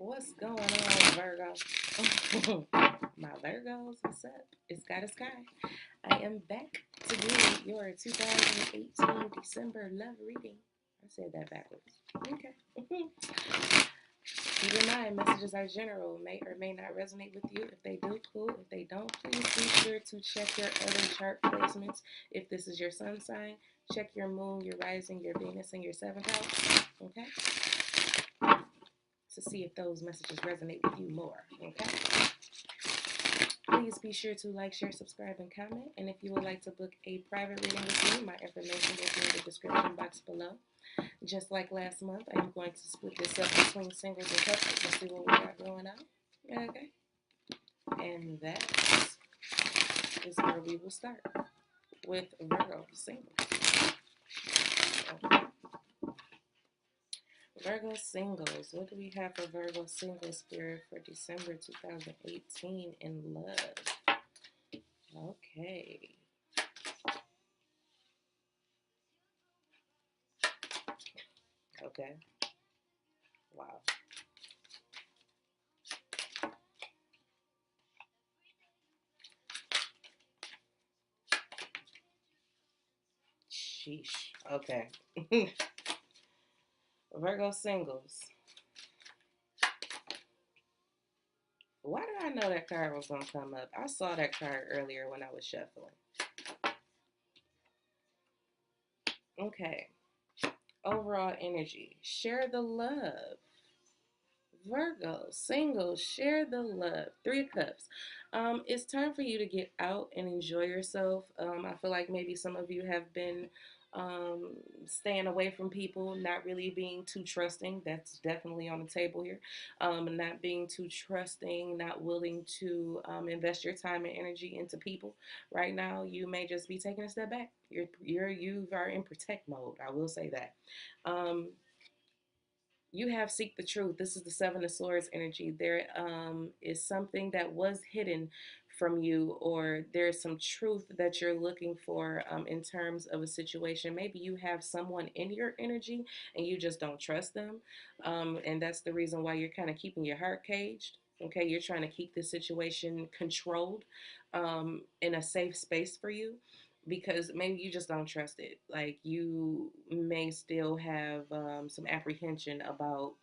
What's going on, Virgo? My Virgos, what's up? It's got a sky. I am back to do your 2018 December love reading. I said that backwards. Okay. Keep in mind, messages are general, may or may not resonate with you. If they do, cool. If they don't, please be sure to check your other chart placements. If this is your sun sign, check your moon, your rising, your Venus, and your seventh house. Okay? To see if those messages resonate with you more. Okay? Please be sure to like, share, subscribe, and comment. And if you would like to book a private reading with me, my information will be in the description box below. Just like last month, I am going to split this up between singles and couples and see what we got going on. Okay? And that is where we will start with Virgo singles. Okay. Virgo singles. What do we have for Virgo single spirit for December 2018 in love? Okay. Okay. Wow. Sheesh. Okay. Virgo singles. Why did I know that card was going to come up? I saw that card earlier when I was shuffling. Okay. Overall energy. Share the love. Virgo, singles, share the love. Three of Cups. It's time for you to get out and enjoy yourself. I feel like maybe some of you have been um, staying away from people, not really being too trusting. That's definitely on the table here. Not being too trusting, not willing to invest your time and energy into people. Right now, you may just be taking a step back. You are in protect mode. I will say that. Um, you have seek the truth. This is the Seven of Swords energy. There is something that was hidden from you, or there's some truth that you're looking for in terms of a situation. Maybe you have someone in your energy and you just don't trust them. And that's the reason why you're kind of keeping your heart caged. Okay, you're trying to keep the situation controlled in a safe space for you because maybe you just don't trust it. Like you may still have some apprehension about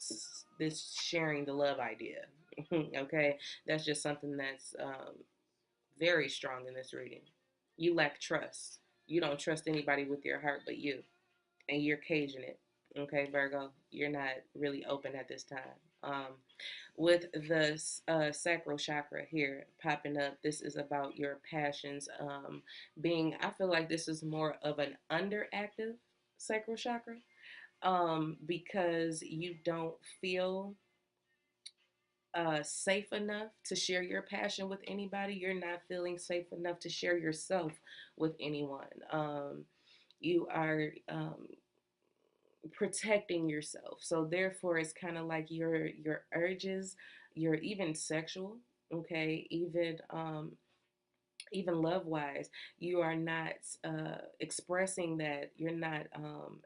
this sharing the love idea. Okay, that's just something that's very strong in this reading. You lack trust. You don't trust anybody with your heart but you, and you're caging it. Okay, Virgo, you're not really open at this time. Um, with the sacral chakra here popping up, this is about your passions being, I feel like this is more of an underactive sacral chakra because you don't feel safe enough to share your passion with anybody. You're not feeling safe enough to share yourself with anyone. You are protecting yourself. So therefore it's kind of like your urges, your even sexual, okay, even love wise, you are not expressing that, you're not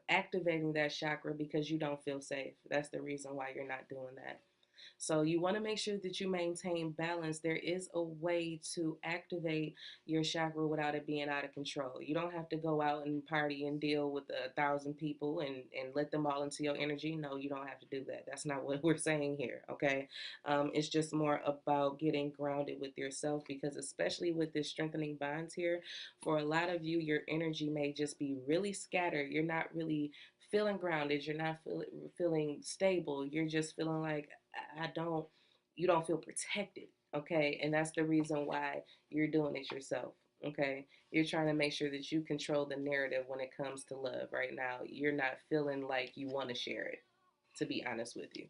activating that chakra because you don't feel safe. That's the reason why you're not doing that. So you want to make sure that you maintain balance. There is a way to activate your chakra without it being out of control. You don't have to go out and party and deal with 1,000 people and let them all into your energy. No, you don't have to do that. That's not what we're saying here, okay? It's just more about getting grounded with yourself because especially with this strengthening bonds here, for a lot of you, your energy may just be really scattered. You're not really feeling grounded. You're not feeling stable. You're just feeling like you don't feel protected. Okay. And that's the reason why you're doing it yourself. Okay. You're trying to make sure that you control the narrative when it comes to love right now. You're not feeling like you want to share it, to be honest with you.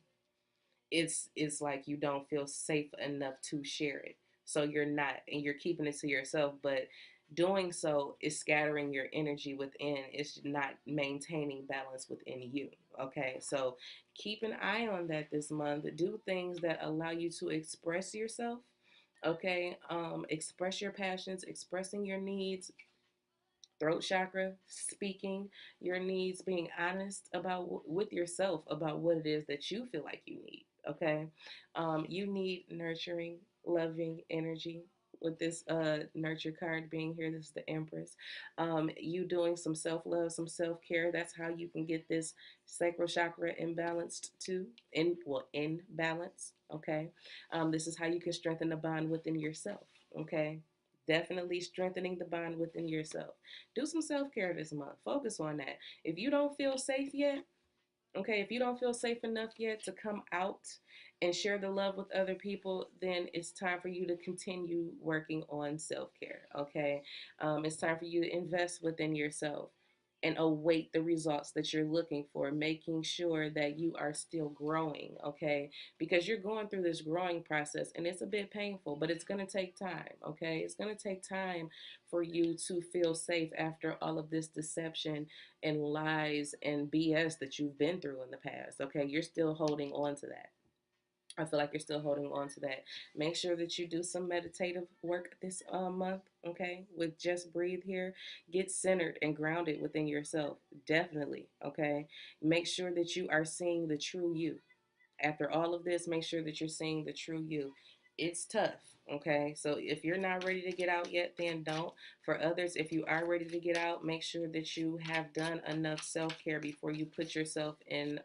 It's like you don't feel safe enough to share it. So you're not, and you're keeping it to yourself, but doing so is scattering your energy within. It's not maintaining balance within you. Okay, so keep an eye on that this month. Do things that allow you to express yourself. Okay, express your passions, expressing your needs, throat chakra, speaking your needs, being honest about with yourself about what it is that you feel like you need. Okay. You need nurturing, loving energy with this nurture card being here. This is the Empress. You doing some self-love, some self-care. That's how you can get this sacral chakra imbalanced too. In balance. Okay. This is how you can strengthen the bond within yourself. Okay. Definitely strengthening the bond within yourself. Do some self-care this month. Focus on that. If you don't feel safe yet, okay, if you don't feel safe enough yet to come out and share the love with other people, then it's time for you to continue working on self care. Okay, it's time for you to invest within yourself and await the results that you're looking for, making sure that you are still growing. Okay, because you're going through this growing process and it's a bit painful, but it's going to take time. Okay, it's going to take time for you to feel safe after all of this deception and lies and BS that you've been through in the past. Okay, you're still holding on to that. I feel like you're still holding on to that. Make sure that you do some meditative work this month, okay? With Just Breathe here. Get centered and grounded within yourself. Definitely, okay? Make sure that you are seeing the true you. After all of this, make sure that you're seeing the true you. It's tough, okay? So if you're not ready to get out yet, then don't. For others, if you are ready to get out, make sure that you have done enough self care before you put yourself in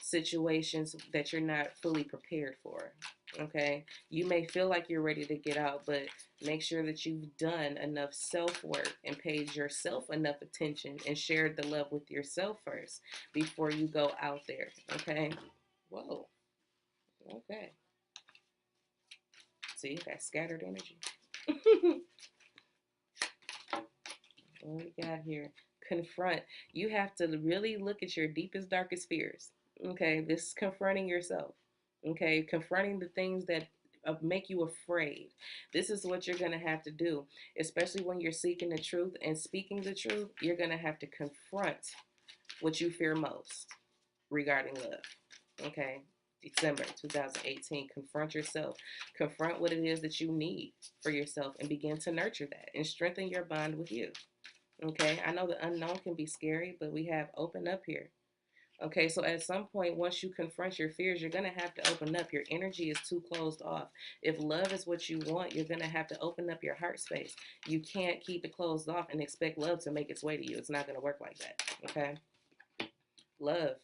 situations that you're not fully prepared for. Okay, you may feel like you're ready to get out, but make sure that you've done enough self work and paid yourself enough attention and shared the love with yourself first before you go out there. Okay, whoa, okay, see that scattered energy. What we got here? Confront. You have to really look at your deepest, darkest fears. Okay, this is confronting yourself. Okay, confronting the things that make you afraid. This is what you're going to have to do, especially when you're seeking the truth and speaking the truth. You're going to have to confront what you fear most regarding love. Okay, December 2018. Confront yourself. Confront what it is that you need for yourself and begin to nurture that and strengthen your bond with you. Okay, I know the unknown can be scary, but we have open up here. Okay, so at some point, once you confront your fears, you're going to have to open up. Your energy is too closed off. If love is what you want, you're going to have to open up your heart space. You can't keep it closed off and expect love to make its way to you. It's not going to work like that. Okay, love.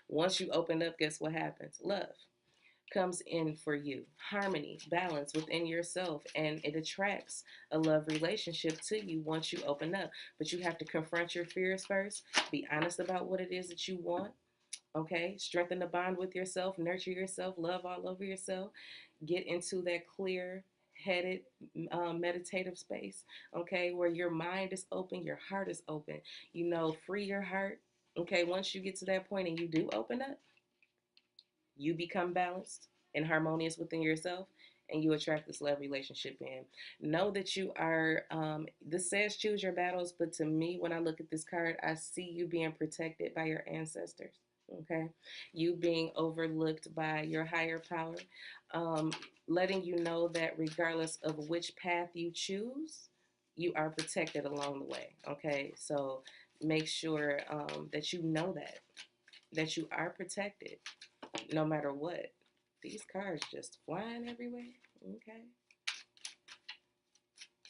Once you open up, guess what happens? Love comes in for you. Harmony, balance within yourself, and it attracts a love relationship to you once you open up. But you have to confront your fears first, be honest about what it is that you want, okay? Strengthen the bond with yourself, nurture yourself, love all over yourself, get into that clear headed meditative space, okay, where your mind is open, your heart is open. You know, free your heart. Okay, once you get to that point and you do open up, you become balanced and harmonious within yourself, and you attract this love relationship in. Know that you are, this says choose your battles, but to me, when I look at this card, I see you being protected by your ancestors. Okay, you being overlooked by your higher power, um, letting you know that regardless of which path you choose, you are protected along the way. Okay, so make sure that you know that you are protected no matter what. These cards just flying everywhere. Okay.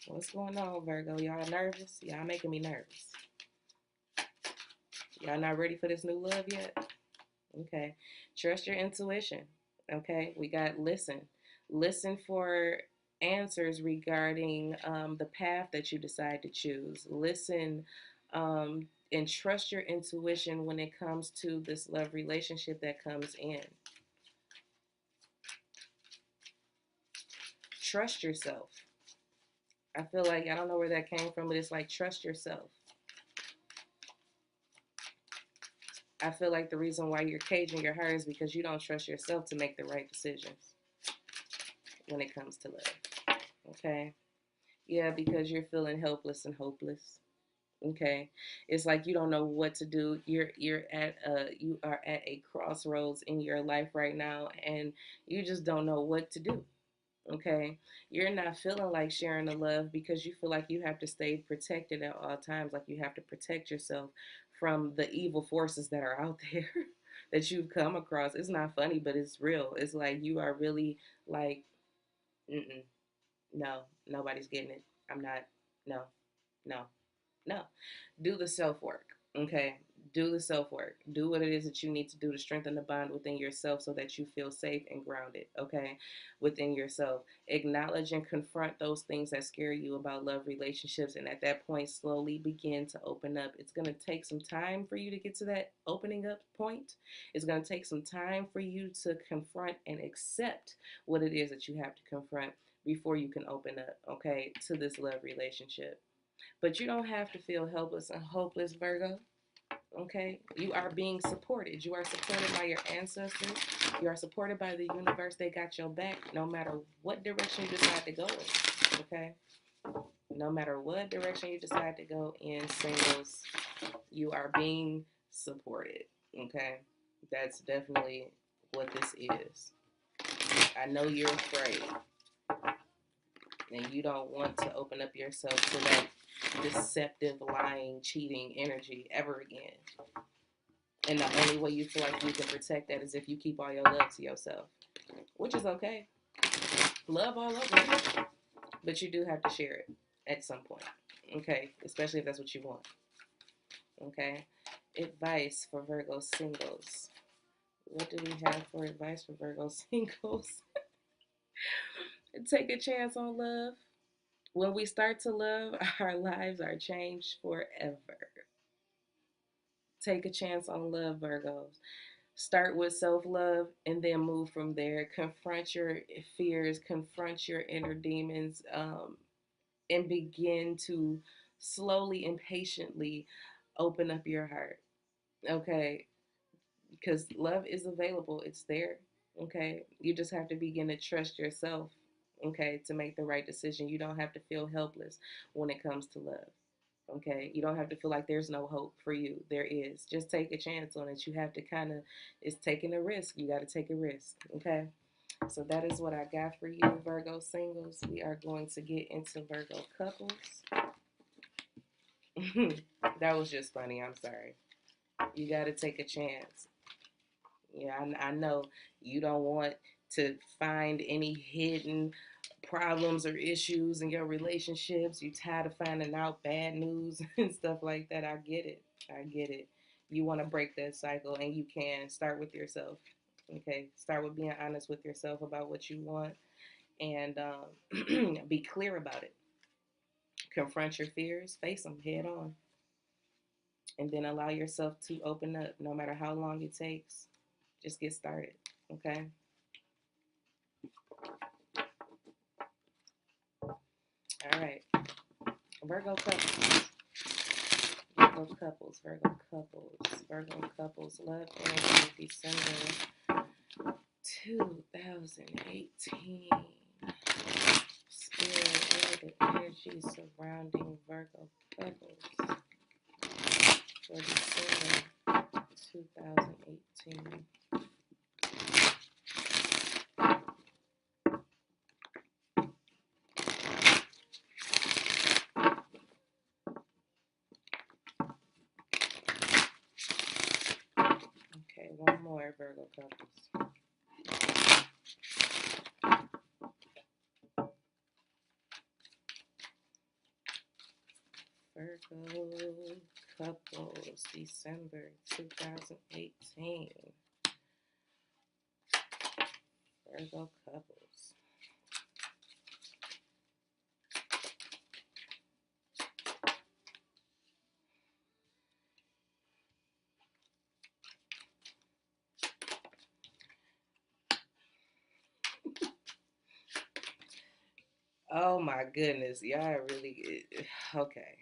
What's going on, Virgo? Y'all nervous? Y'all making me nervous. Y'all not ready for this new love yet? Okay. Trust your intuition. Okay. We got listen. Listen for answers regarding the path that you decide to choose. Listen and trust your intuition when it comes to this love relationship that comes in. Trust yourself. I feel like I don't know where that came from, but it's like trust yourself. I feel like the reason why you're caging your heart is because you don't trust yourself to make the right decisions when it comes to love. Okay? Yeah, because you're feeling helpless and hopeless. Okay? It's like you don't know what to do. You are at a crossroads in your life right now and you just don't know what to do. Okay, you're not feeling like sharing the love because you feel like you have to stay protected at all times, like you have to protect yourself from the evil forces that are out there. that you've come across. It's not funny, but it's real. It's like you are really like, mm-mm, no, nobody's getting it. I'm not, no, no, no. Do the self work, okay? Do the self work. Do what it is that you need to do to strengthen the bond within yourself so that you feel safe and grounded, okay? Within yourself. Acknowledge and confront those things that scare you about love relationships. And at that point, slowly begin to open up. It's going to take some time for you to get to that opening up point. It's going to take some time for you to confront and accept what it is that you have to confront before you can open up, okay, to this love relationship. But you don't have to feel helpless and hopeless, Virgo. Okay? You are being supported. You are supported by your ancestors. You are supported by the universe. They got your back no matter what direction you decide to go in. Okay? No matter what direction you decide to go in, singles, you are being supported. Okay? That's definitely what this is. I know you're afraid and you don't want to open up yourself to that deceptive, lying, cheating energy ever again. And the only way you feel like you can protect that is if you keep all your love to yourself, which is okay. Love all over, but you do have to share it at some point, okay? Especially if that's what you want, okay? Advice for Virgo singles. What do we have for advice for Virgo singles? Take a chance on love. When we start to love, our lives are changed forever. Take a chance on love, Virgos. Start with self love and then move from there. Confront your fears, confront your inner demons, and begin to slowly and patiently open up your heart. Okay? Because love is available, it's there. Okay? You just have to begin to trust yourself. Okay? To make the right decision. You don't have to feel helpless when it comes to love. Okay, you don't have to feel like there's no hope for you. There is. Just take a chance on it. You have to kind of, it's taking a risk. You got to take a risk. Okay, so that is what I got for you, Virgo singles. We are going to get into Virgo couples. That was just funny. I'm sorry. You got to take a chance. Yeah, I know you don't want to find any hidden problems or issues in your relationships. You tired of finding out bad news and stuff like that. I get it. I get it. You want to break that cycle, and you can start with yourself. Okay, start with being honest with yourself about what you want, and be clear about it. Confront your fears, face them head on, and then allow yourself to open up. No matter how long it takes, just get started. Okay. All right. Virgo couples. Virgo couples. Virgo couples. Virgo couples. Love energy December 2018. Spirit, the energy surrounding Virgo couples for December 2018. Okay, one more Virgo couples. Virgo couples, December 2018. Virgo couples. Oh my goodness, y'all really okay.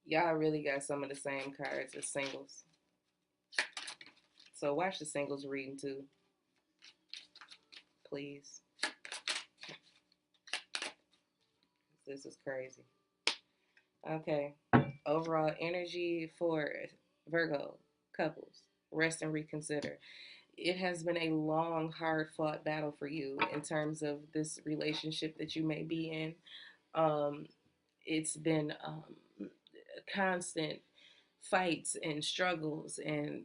Y'all really got some of the same cards as singles. So watch the singles reading too, please. This is crazy. Okay. Overall energy for Virgo couples. Rest and reconsider. It has been a long, hard fought battle for you in terms of this relationship that you may be in. It's been constant fights and struggles, and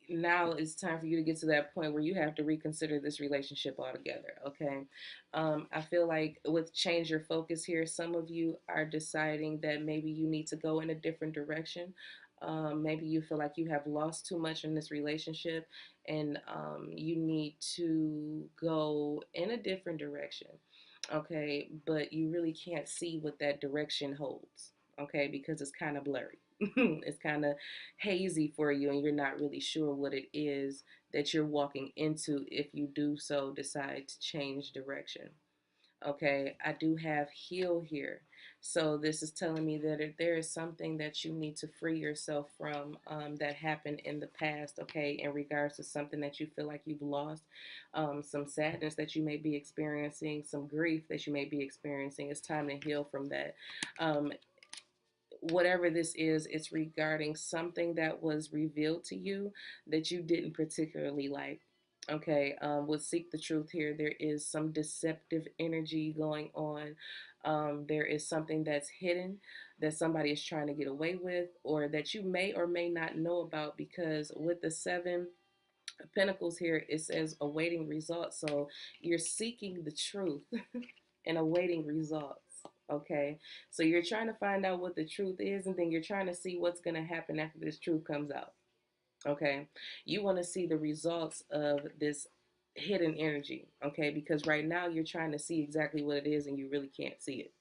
now it's time for you to get to that point where you have to reconsider this relationship altogether. Okay. I feel like with change your focus here, some of you are deciding that maybe you need to go in a different direction. Maybe you feel like you have lost too much in this relationship, and you need to go in a different direction. Okay, but you really can't see what that direction holds. Okay, because it's kind of blurry. It's kind of hazy for you, and you're not really sure what it is that you're walking into if you do so decide to change direction. Okay, I do have heal here. So this is telling me that if there is something that you need to free yourself from, that happened in the past, okay, in regards to something that you feel like you've lost, some sadness that you may be experiencing, some grief that you may be experiencing. It's time to heal from that. Um, Whatever this is, it's regarding something that was revealed to you that you didn't particularly like. Okay, with Seek the Truth here, there is some deceptive energy going on. There is something that's hidden that somebody is trying to get away with, or that you may or may not know about, because with the Seven of Pentacles here, it says awaiting results. So you're seeking the truth and awaiting results. Okay, so you're trying to find out what the truth is, and then you're trying to see what's going to happen after this truth comes out. Okay, you want to see the results of this hidden energy. Okay, because right now you're trying to see exactly what it is and you really can't see it.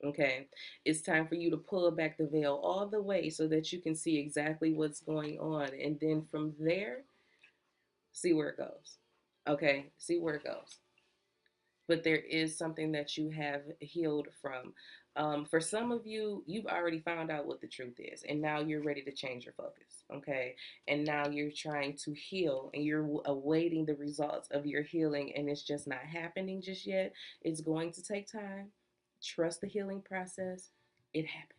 Okay, it's time for you to pull back the veil all the way so that you can see exactly what's going on, and then from there, see where it goes. Okay, see where it goes. But there is something that you have healed from. For some of you, you've already found out what the truth is, and now you're ready to change your focus. Okay, and now you're trying to heal, and you're awaiting the results of your healing, and it's just not happening just yet. It's going to take time. Trust the healing process. It happens.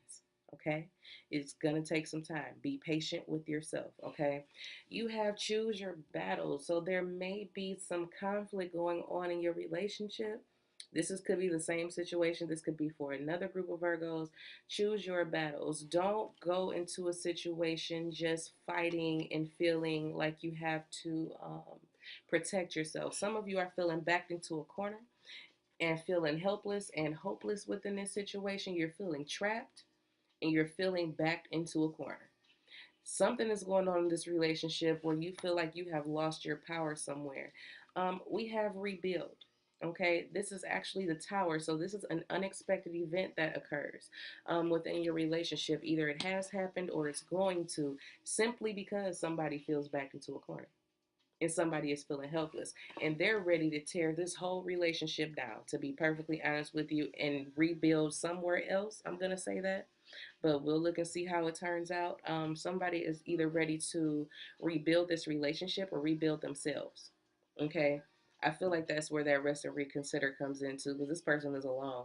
Okay, it's gonna take some time. Be patient with yourself. Okay, you have choose your battles. So there may be some conflict going on in your relationship. Could be the same situation. This could be for another group of Virgos. Choose your battles. Don't go into a situation just fighting and feeling like you have to protect yourself. Some of you are feeling backed into a corner and feeling helpless and hopeless within this situation. You're feeling trapped and you're feeling backed into a corner. Something is going on in this relationship where you feel like you have lost your power somewhere. We have rebuild. Okay, this is actually the Tower. So this is an unexpected event that occurs within your relationship. Either it has happened or it's going to, simply because somebody feels backed into a corner and somebody is feeling helpless, and they're ready to tear this whole relationship down, to be perfectly honest with you, and rebuild somewhere else. I'm going to say that, but we'll look and see how it turns out. Somebody is either ready to rebuild this relationship or rebuild themselves. Okay, I feel like that's where that rest and reconsider comes into, because this person is alone.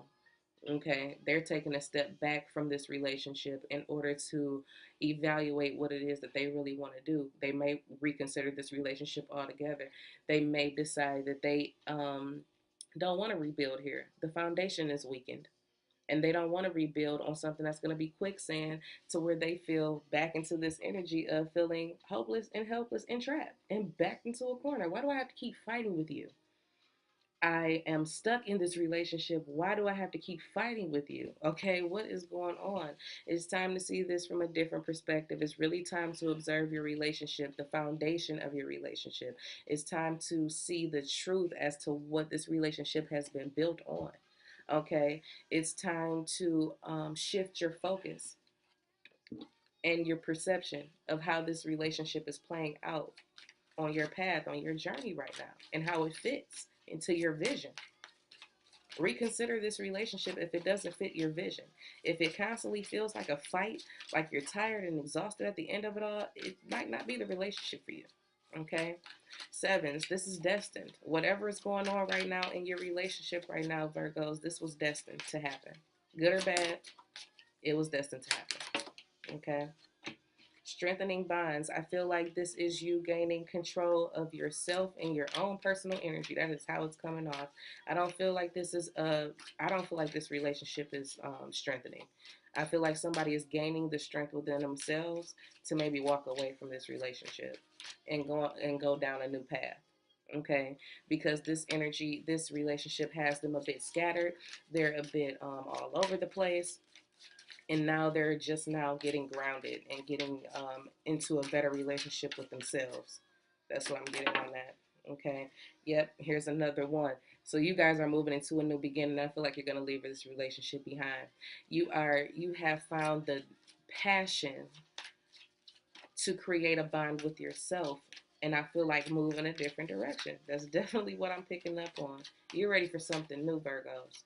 Okay, they're taking a step back from this relationship in order to evaluate what it is that they really want to do. They may reconsider this relationship altogether. They may decide that they don't want to rebuild here. The foundation is weakened, and they don't want to rebuild on something that's going to be quicksand, to where they feel back into this energy of feeling hopeless and helpless and trapped and backed into a corner. Why do I have to keep fighting with you? I am stuck in this relationship. Why do I have to keep fighting with you? Okay, what is going on? It's time to see this from a different perspective. It's really time to observe your relationship, the foundation of your relationship. It's time to see the truth as to what this relationship has been built on. Okay, it's time to shift your focus and your perception of how this relationship is playing out on your path, on your journey right now, and how it fits into your vision. Reconsider this relationship if it doesn't fit your vision. If it constantly feels like a fight, like you're tired and exhausted at the end of it all, it might not be the relationship for you. Okay? Sevens, this is destined. Whatever is going on right now in your relationship right now, Virgos, this was destined to happen. Good or bad, it was destined to happen. Okay? Strengthening bonds. I feel like this is you gaining control of yourself and your own personal energy. That is how it's coming off. I don't feel like this is I don't feel like this relationship is strengthening. I feel like somebody is gaining the strength within themselves to maybe walk away from this relationship and go down a new path. Okay, because this energy, this relationship has them a bit scattered. They're a bit all over the place, and now they're just now getting grounded and getting into a better relationship with themselves. That's what I'm getting on that. Okay. Yep. Here's another one. So you guys are moving into a new beginning. I feel like you're gonna leave this relationship behind. You have found the passion to create a bond with yourself. And I feel like move in a different direction. That's definitely what I'm picking up on. You're ready for something new, Virgos.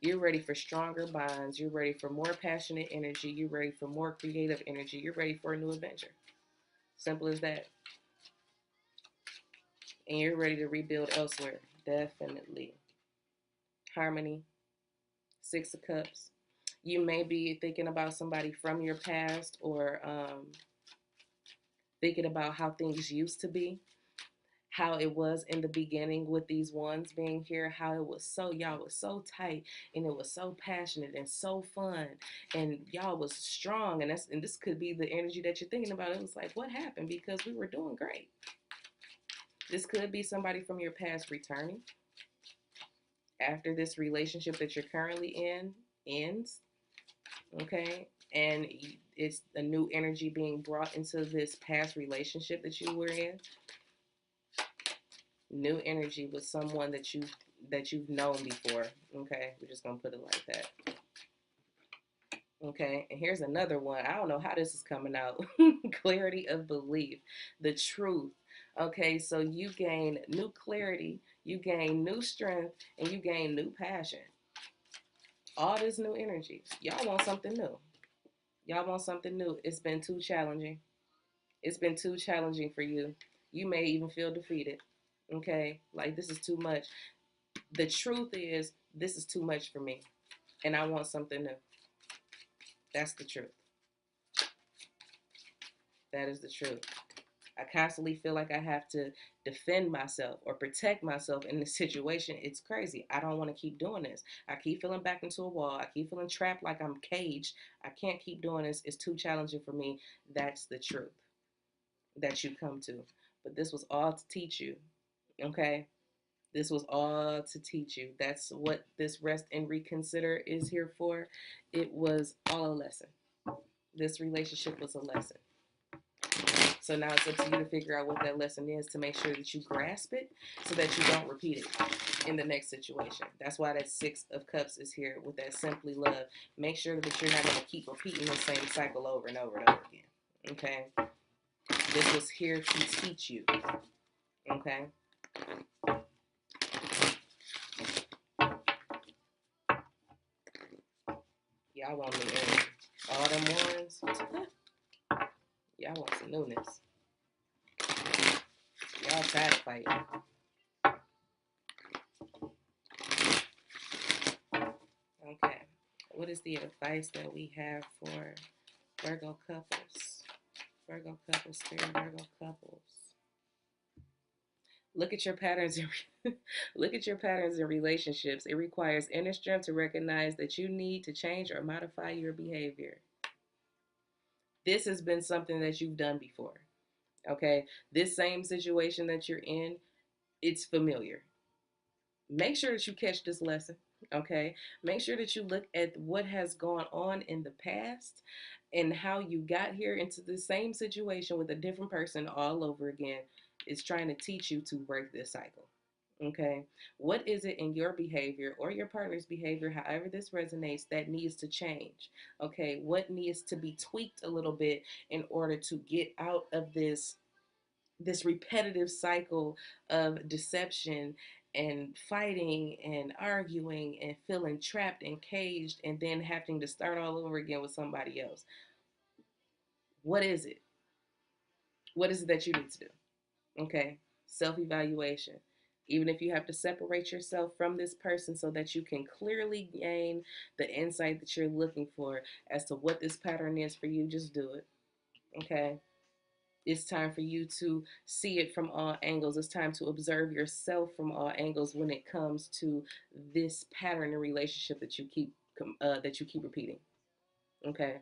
You're ready for stronger bonds. You're ready for more passionate energy. You're ready for more creative energy. You're ready for a new adventure. Simple as that. And you're ready to rebuild elsewhere. Definitely. Harmony. Six of Cups. You may be thinking about somebody from your past, or thinking about how things used to be, how it was in the beginning with these ones being here, how it was so, y'all was so tight, and it was so passionate and so fun, and y'all was strong, and this could be the energy that you're thinking about. It was like, what happened? Because we were doing great. This could be somebody from your past returning after this relationship that you're currently in ends. Okay, and it's a new energy being brought into this past relationship that you were in. New energy with someone that you've known before. Okay, we're just gonna put it like that. Okay, and here's another one. I don't know how this is coming out. Clarity of belief, the truth. Okay, so you gain new clarity, you gain new strength, and you gain new passion. All this new energy. Y'all want something new. Y'all want something new. It's been too challenging. It's been too challenging for you. You may even feel defeated. Okay, like this is too much. The truth is, this is too much for me, and I want something new. That's the truth. That is the truth. I constantly feel like I have to defend myself or protect myself in this situation. It's crazy. I don't want to keep doing this. I keep feeling back into a wall. I keep feeling trapped like I'm caged. I can't keep doing this. It's too challenging for me. That's the truth that you come to. But this was all to teach you. Okay? This was all to teach you. That's what this rest and reconsider is here for. It was all a lesson. This relationship was a lesson. So now it's up to you to figure out what that lesson is, to make sure that you grasp it so that you don't repeat it in the next situation. That's why that Six of Cups is here with that simply love. Make sure that you're not going to keep repeating the same cycle over and over and over again. Okay? This was here to teach you. Okay? Y'all want new energy. All them ones. Y'all want some newness. Y'all tired of fighting. Okay. What is the advice that we have for Virgo couples? Virgo couples, spirit Virgo couples. Look at your patterns in look at your patterns in relationships. It requires inner strength to recognize that you need to change or modify your behavior. This has been something that you've done before. Okay? This same situation that you're in, it's familiar. Make sure that you catch this lesson. Okay? Make sure that you look at what has gone on in the past and how you got here into the same situation with a different person all over again. It's trying to teach you to break this cycle. Okay, what is it in your behavior or your partner's behavior, however this resonates, that needs to change? Okay, what needs to be tweaked a little bit in order to get out of this repetitive cycle of deception and fighting and arguing and feeling trapped and caged and then having to start all over again with somebody else? What is it? What is it that you need to do? Okay, self-evaluation. Even if you have to separate yourself from this person so that you can clearly gain the insight that you're looking for as to what this pattern is for you, just do it. Okay. It's time for you to see it from all angles. It's time to observe yourself from all angles when it comes to this pattern in relationship that you keep repeating. Okay.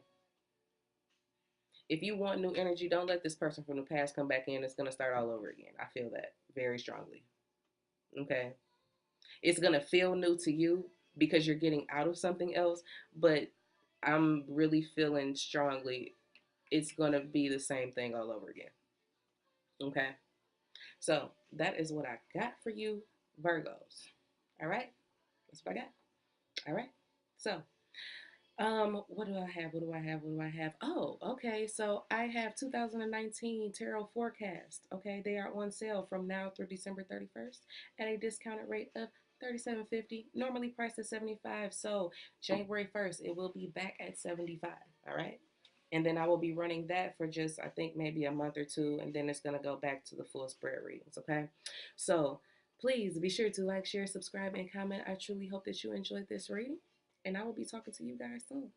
If you want new energy, don't let this person from the past come back in. It's gonna start all over again. I feel that very strongly. Okay. It's gonna feel new to you because you're getting out of something else, but I'm really feeling strongly it's gonna be the same thing all over again. Okay. So that is what I got for you, Virgos. All right. That's what I got. All right. So what do I have? What do I have? What do I have? Oh, okay. So I have 2019 tarot forecast. Okay, they are on sale from now through December 31st at a discounted rate of $37.50. Normally priced at $75. So January 1st, it will be back at $75. All right. And then I will be running that for just I think maybe a month or two, and then it's gonna go back to the full spread readings. Okay. So please be sure to like, share, subscribe, and comment. I truly hope that you enjoyed this reading. And I will be talking to you guys soon.